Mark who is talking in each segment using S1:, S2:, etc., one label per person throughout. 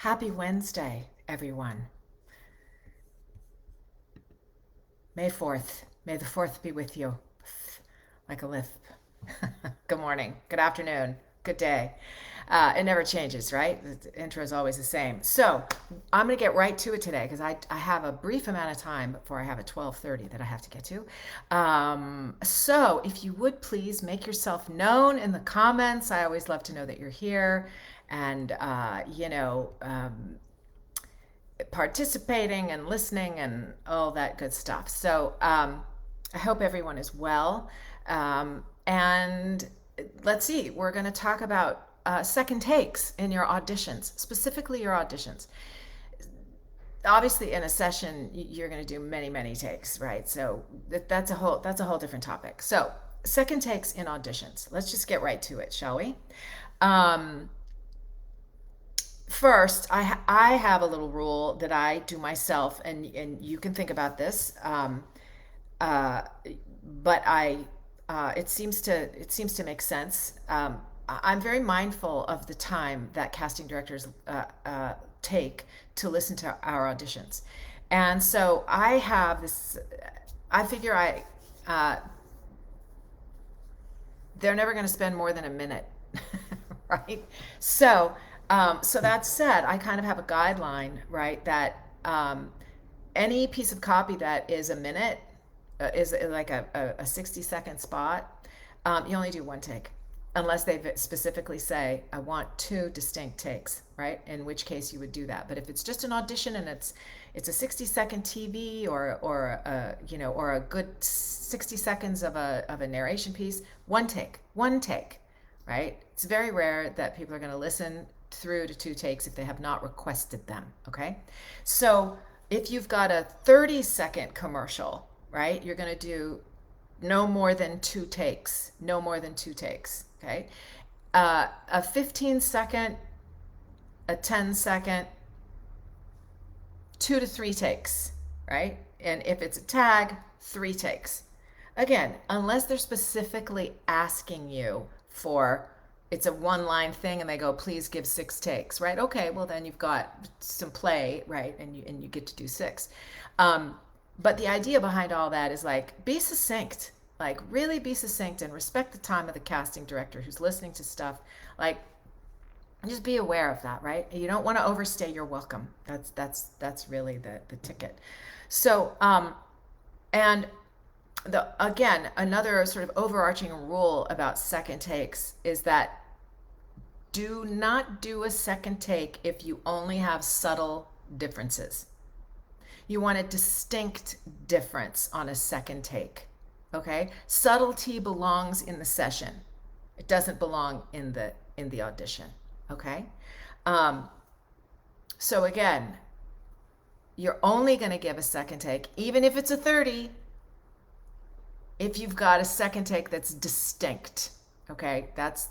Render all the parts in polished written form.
S1: Happy Wednesday, everyone. May 4th. May the 4th be with you. Like a lisp. Good morning, good afternoon, good day. It never changes, right? The intro is always the same. So I'm going to get right to it today because I have a brief amount of time before I have a 12:30 that I have to get to. So if you would please make yourself known in the comments. I always love to know that you're here and, participating and listening and all that good stuff. So I hope everyone is well. And let's see, we're going to talk about second takes in your auditions, specifically your auditions. Obviously, in a session, you're going to do many, many takes, right? So that's a whole different topic. So second takes in auditions. Let's just get right to it, shall we? Um, First, I have a little rule that I do myself, and you can think about this. Uh, but it seems to make sense. I'm very mindful of the time that casting directors take to listen to our auditions, and so I have this. I figure uh, they're never going to spend more than a minute, right? So that said, I kind of have a guideline, right? That any piece of copy that is a minute is like a 60-second spot. You only do one take, unless they specifically say, I want two distinct takes, right? In which case you would do that. But if it's just an audition and it's a 60-second TV or a good 60 seconds of a narration piece, one take, right? It's very rare that people are going to listen through to two takes if they have not requested them, okay? So if you've got a 30-second commercial, right, you're going to do no more than two takes, no more than two takes, okay? A 15-second, a 10-second, 2 to 3 takes, right? And if it's a tag, 3 takes. Again, unless they're specifically asking you for, it's a one-line thing and they go, please give 6 takes, right? Okay, well then you've got some play, right? And you get to do 6. But the idea behind all that is like, be succinct, like really be succinct and respect the time of the casting director who's listening to stuff. Like, just be aware of that, right? You don't want to overstay your welcome. That's really the ticket. So, and again, another sort of overarching rule about second takes is that do not do a second take if you only have subtle differences. You want a distinct difference on a second take. Okay? Subtlety belongs in the session. It doesn't belong in the audition. Okay? Um, so again, you're only going to give a second take, even if it's a 30, if you've got a second take that's distinct. Okay? That's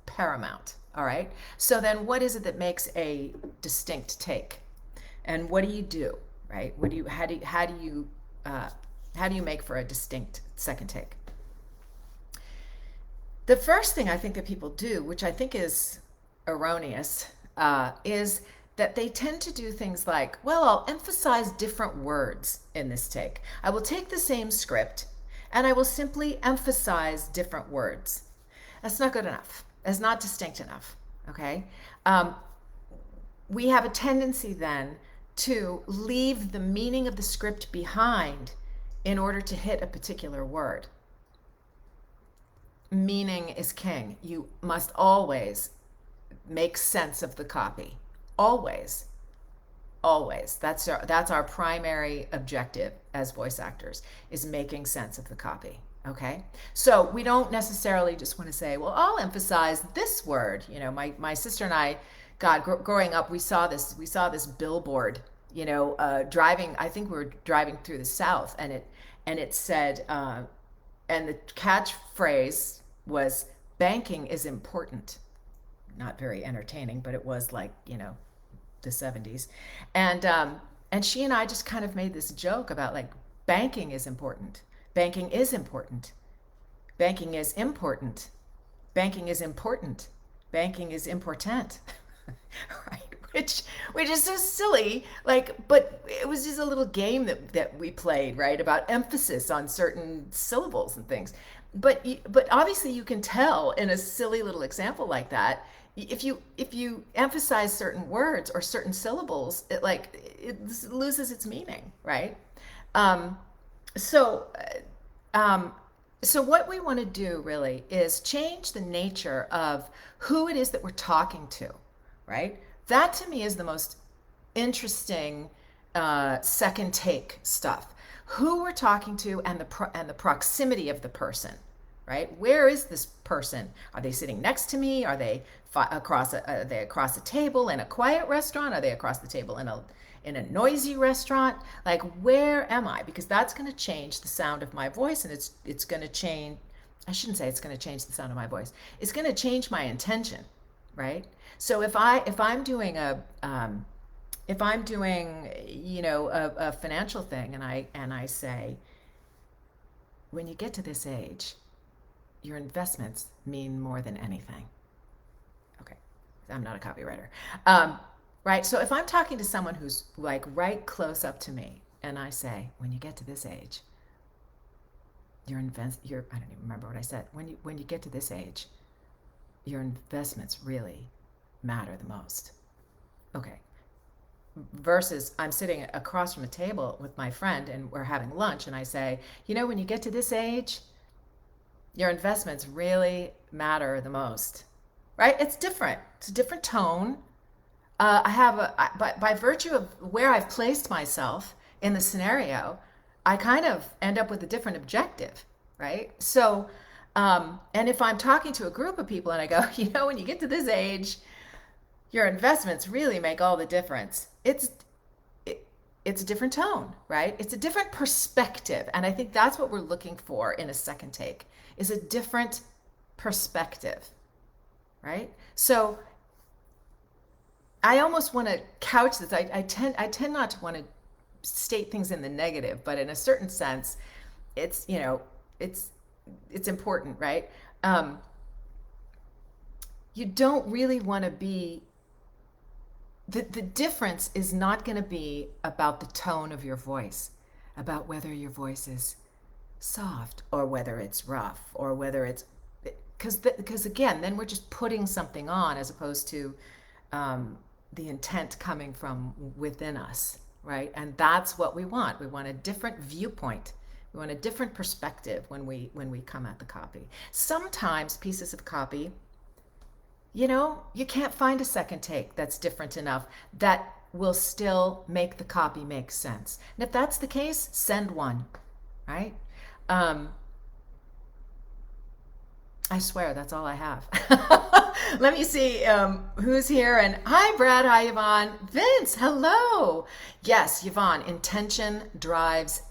S1: paramount. All right? So then what is it that makes a distinct take? And what do you do, right? How do you make for a distinct second take? The first thing I think that people do, which I think is erroneous, is that they tend to do things like, well, I'll emphasize different words in this take. I will take the same script and I will simply emphasize different words. That's not good enough. That's not distinct enough, okay? We have a tendency then to leave the meaning of the script behind in order to hit a particular word. Meaning is king. You must always make sense of the copy. Always. Always. That's our primary objective as voice actors, is making sense of the copy. Okay? So we don't necessarily just want to say, well, I'll emphasize this word. You know, my sister and I, God, growing up, we saw this billboard, driving, I think we were driving through the South, and it said, and the catchphrase was, banking is important. Not very entertaining, but it was like, the 70s. And she and I just kind of made this joke about like, banking is important. Banking is important. Banking is important. Banking is important. Banking is important. Right? which which is so silly. Like, but it was just a little game that we played, right, about emphasis on certain syllables and things. But obviously you can tell in a silly little example like that, if you emphasize certain words or certain syllables, it loses its meaning, right? Um, so um, so what we want to do really is change the nature of who it is that we're talking to, right? That to me is the most interesting second take stuff. Who we're talking to and the proximity of the person, right? Where is this person? Are they sitting next to me? Are they across a table in a quiet restaurant? Are they across the table in a noisy restaurant? Like, where am I? Because that's going to change the sound of my voice, and it's going to change. I shouldn't say it's going to change the sound of my voice. It's going to change my intention, right? So if I'm doing a financial thing, and I say, when you get to this age, your investments mean more than anything. Okay, I'm not a copywriter. Um, right. So if I'm talking to someone who's like right close up to me, and I say, when you get to this age, your I don't even remember what I said. When you get to this age, your investments really matter the most. Okay. Versus I'm sitting across from a table with my friend and we're having lunch, and I say, when you get to this age, your investments really matter the most, right? It's different. It's a different tone. By virtue of where I've placed myself in the scenario, I kind of end up with a different objective, right? So, and if I'm talking to a group of people and I go, when you get to this age, your investments really make all the difference. It's a different tone, right? It's a different perspective, and I think that's what we're looking for in a second take, is a different perspective, right? So I almost want to couch this. I tend not to want to state things in the negative, but in a certain sense, it's it's it's important, right? Um, you don't really want to be the difference is not going to be about the tone of your voice, about whether your voice is soft or whether it's rough or whether it's because again, then we're just putting something on as opposed to the intent coming from within us, right? And that's what we want. We want a different viewpoint. We want a different perspective when we come at the copy. Sometimes pieces of copy, you can't find a second take that's different enough that will still make the copy make sense. And if that's the case, send one, right? Um, I swear that's all I have. Let me see who's here. And hi, Brad. Hi, Yvonne. Vince, hello. Yes, Yvonne, intention drives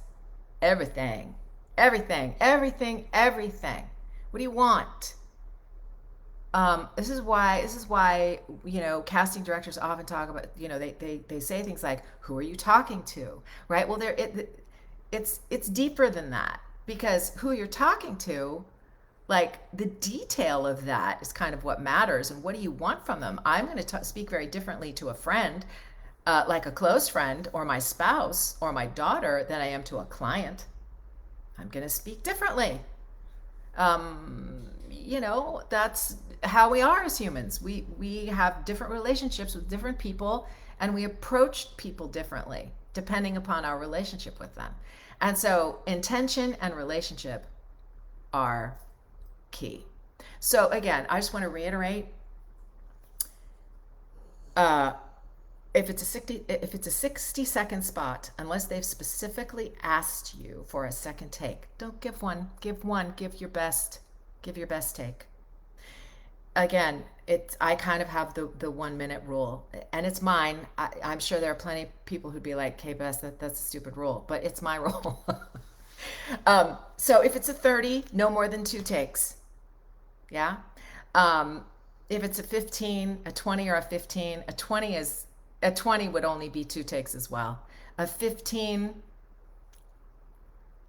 S1: everything. Everything, everything, everything. What do you want? This is why casting directors often talk about, they say things like, who are you talking to, right? Well, it's deeper than that, because who you're talking to, like, the detail of that is kind of what matters, and what do you want from them. I'm going to speak very differently to a friend, like a close friend or my spouse or my daughter, than I am to a client. I'm going to speak differently. That's how we are as humans. We have different relationships with different people, and we approach people differently depending upon our relationship with them. And so intention and relationship are key. So again, I just want to reiterate, uh, if it's a 60-second spot, unless they've specifically asked you for a second take, don't give one. Give your best. Give your best take. Again, I kind of have the 1 minute rule, and it's mine. I'm sure there are plenty of people who'd be like, "Okay, Bess, that's a stupid rule," but it's my rule. So if it's a 30, no more than 2 takes. Yeah. Um, if it's a 15, a 20, or a 15, a 20 would only be 2 takes as well. A 15,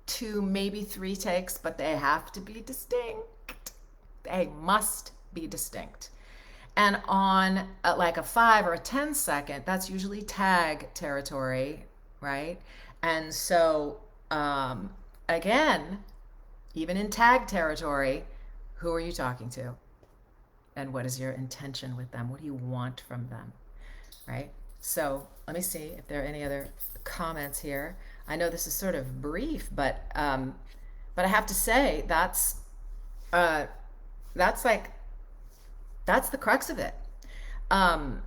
S1: 2, maybe 3 takes, but they have to be distinct. They must be distinct. And on like a 5 or a 10 second, that's usually tag territory, right? And so, um, again, even in tag territory, who are you talking to? And what is your intention with them? What do you want from them, right? So let me see if there are any other comments here. I know this is sort of brief, but I have to say uh, that's like that's the crux of it. Um,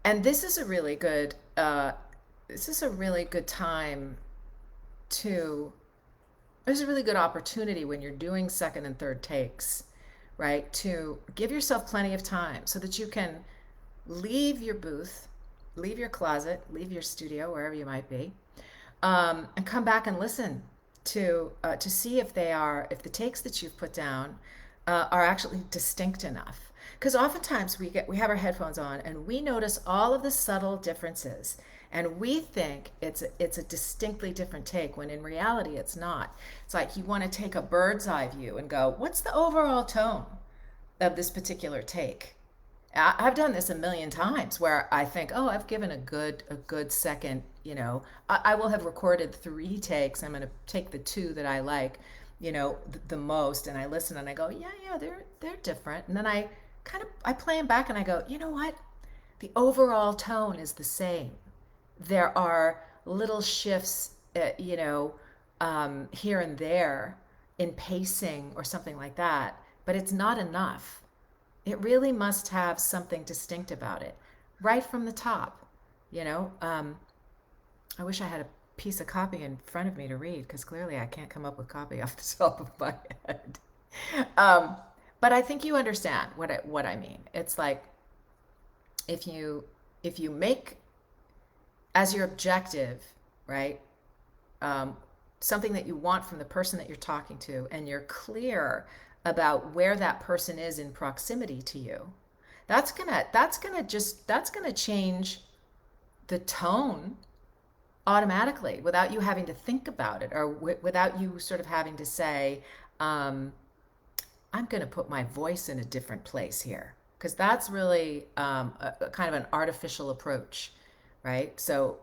S1: and this is a really good time to there's a really good opportunity when you're doing second and third takes, right? To give yourself plenty of time so that you can leave your booth, leave your closet, leave your studio, wherever you might be, and come back and listen to see if the takes that you've put down are actually distinct enough. Because oftentimes we have our headphones on and we notice all of the subtle differences, and we think it's a distinctly different take when in reality it's not. It's like you want to take a bird's eye view and go, what's the overall tone of this particular take? Have done this a million times where I think, oh, I've given a good second. I will have recorded 3 takes. I'm going to take the 2 that I like, the most, and I listen and I go, yeah, yeah, they're different. And then I play them back and I go, you know what? The overall tone is the same. There are little shifts, here and there in pacing or something like that, but it's not enough. It really must have something distinct about it, right from the top. You know, I wish I had a piece of copy in front of me to read because clearly I can't come up with copy off the top of my head. Um, but I think you understand what I mean. It's like if you if you make as your objective, right, um, something that you want from the person that you're talking to, and you're clear about where that person is in proximity to you, that's gonna change the tone automatically without you having to think about it, or without you sort of having to say, um, I'm going to put my voice in a different place here, because that's really a kind of an artificial approach, right? So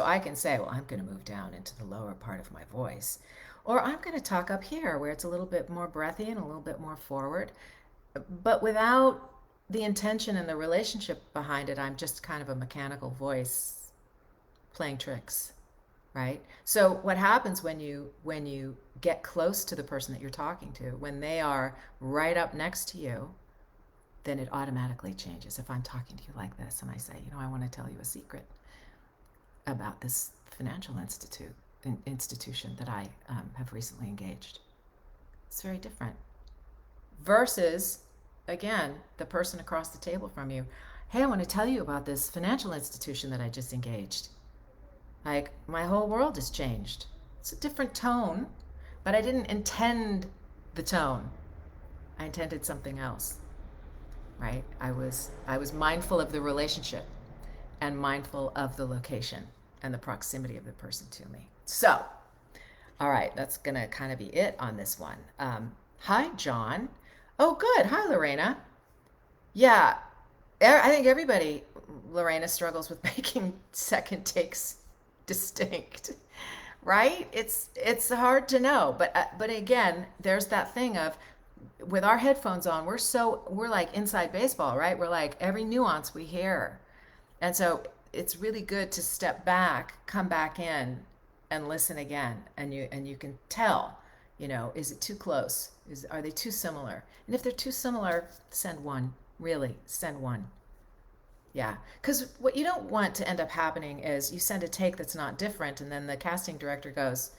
S1: I can say, well, I'm going to move down into the lower part of my voice, or I'm going to talk up here where it's a little bit more breathy and a little bit more forward, but without the intention and the relationship behind it. I'm just kind of a mechanical voice playing tricks, right? So what happens when you get close to the person that you're talking to, when they are right up next to you, then it automatically changes. If I'm talking to you like this and I say, I want to tell you a secret about this financial institution that I have recently engaged, it's very different. Versus, again, the person across the table from you, hey, I want to tell you about this financial institution that I just engaged. Like, my whole world has changed. It's a different tone, but I didn't intend the tone. I intended something else, right? I was mindful of the relationship and mindful of the location and the proximity of the person to me. So, all right, that's gonna kind of be it on this one. Hi, John. Oh, good. Hi, Lorena. Yeah, I think everybody, Lorena, struggles with making second takes distinct, right? It's hard to know, but again, there's that thing of with our headphones on, we're like inside baseball, right? We're like every nuance we hear, and so it's really good to step back, come back in, and listen again, and you can tell, is it too close? Are they too similar? And if they're too similar, send one. Really, send one. Yeah, because what you don't want to end up happening is you send a take that's not different, and then the casting director goes,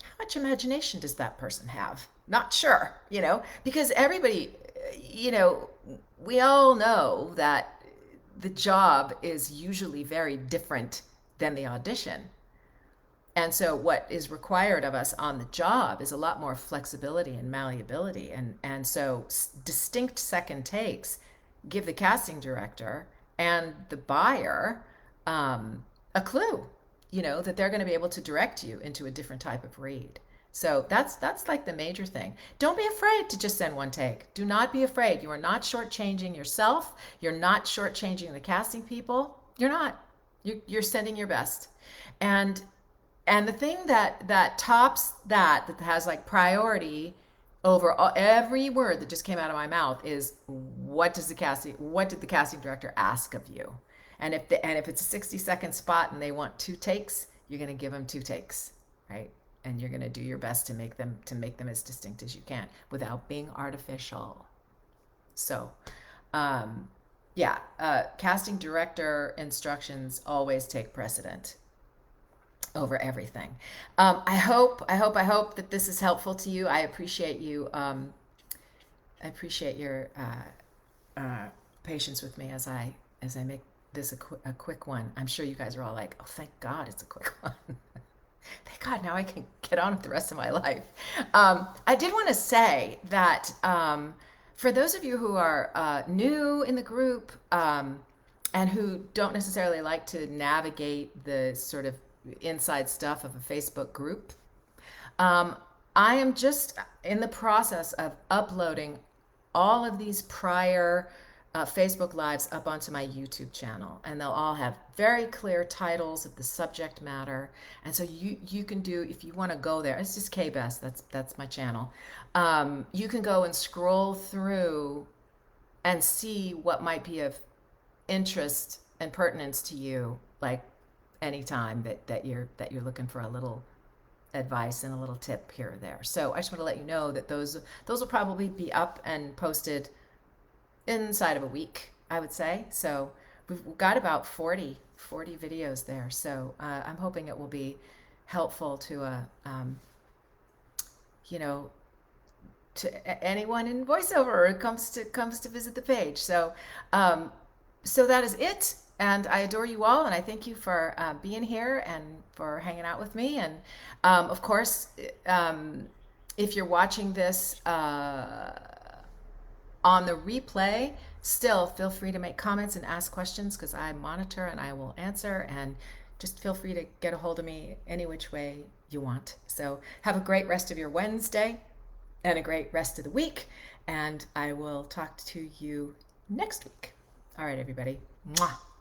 S1: how much imagination does that person have? Not sure, because everybody, we all know that the job is usually very different than the audition. And so what is required of us on the job is a lot more flexibility and malleability. And so distinct second takes give the casting director and the buyer a clue, that they're going to be able to direct you into a different type of read. So that's like the major thing. Don't be afraid to just send one take. Do not be afraid. You are not shortchanging yourself. You're not shortchanging the casting people. You're not. You're sending your best. And and the thing that tops that has like priority over every word that just came out of my mouth is what did the casting director ask of you? And if it's a 60-second spot and they want two takes, you're going to give them two takes, right? And you're going to do your best to make them as distinct as you can without being artificial. So, um, yeah, casting director instructions always take precedent over everything. I hope that this is helpful to you. I appreciate you. I appreciate your patience with me as I make this a quick one. I'm sure you guys are all like, "Oh, thank God, it's a quick one." Thank God, now I can get on with the rest of my life. I did want to say that for those of you who are new in the group and who don't necessarily like to navigate the sort of inside stuff of a Facebook group, um, I am just in the process of uploading all of these prior Facebook Lives up onto my YouTube channel, and they'll all have very clear titles of the subject matter. And so you can do, if you want to go there, it's just KBest. That's my channel. You can go and scroll through and see what might be of interest and pertinence to you, like anytime that you're looking for a little advice and a little tip here or there. So I just want to let you know that those will probably be up and posted inside of a week, I would say. So we've got about 40 videos there. So I'm hoping it will be helpful to you know, to anyone in voiceover who comes to visit the page. So so that is it. And I adore you all, and I thank you for being here and for hanging out with me. And of course, if you're watching this on the replay, still feel free to make comments and ask questions because I monitor and I will answer. And just feel free to get a hold of me any which way you want. So have a great rest of your Wednesday and a great rest of the week. And I will talk to you next week. All right, everybody. Mwah.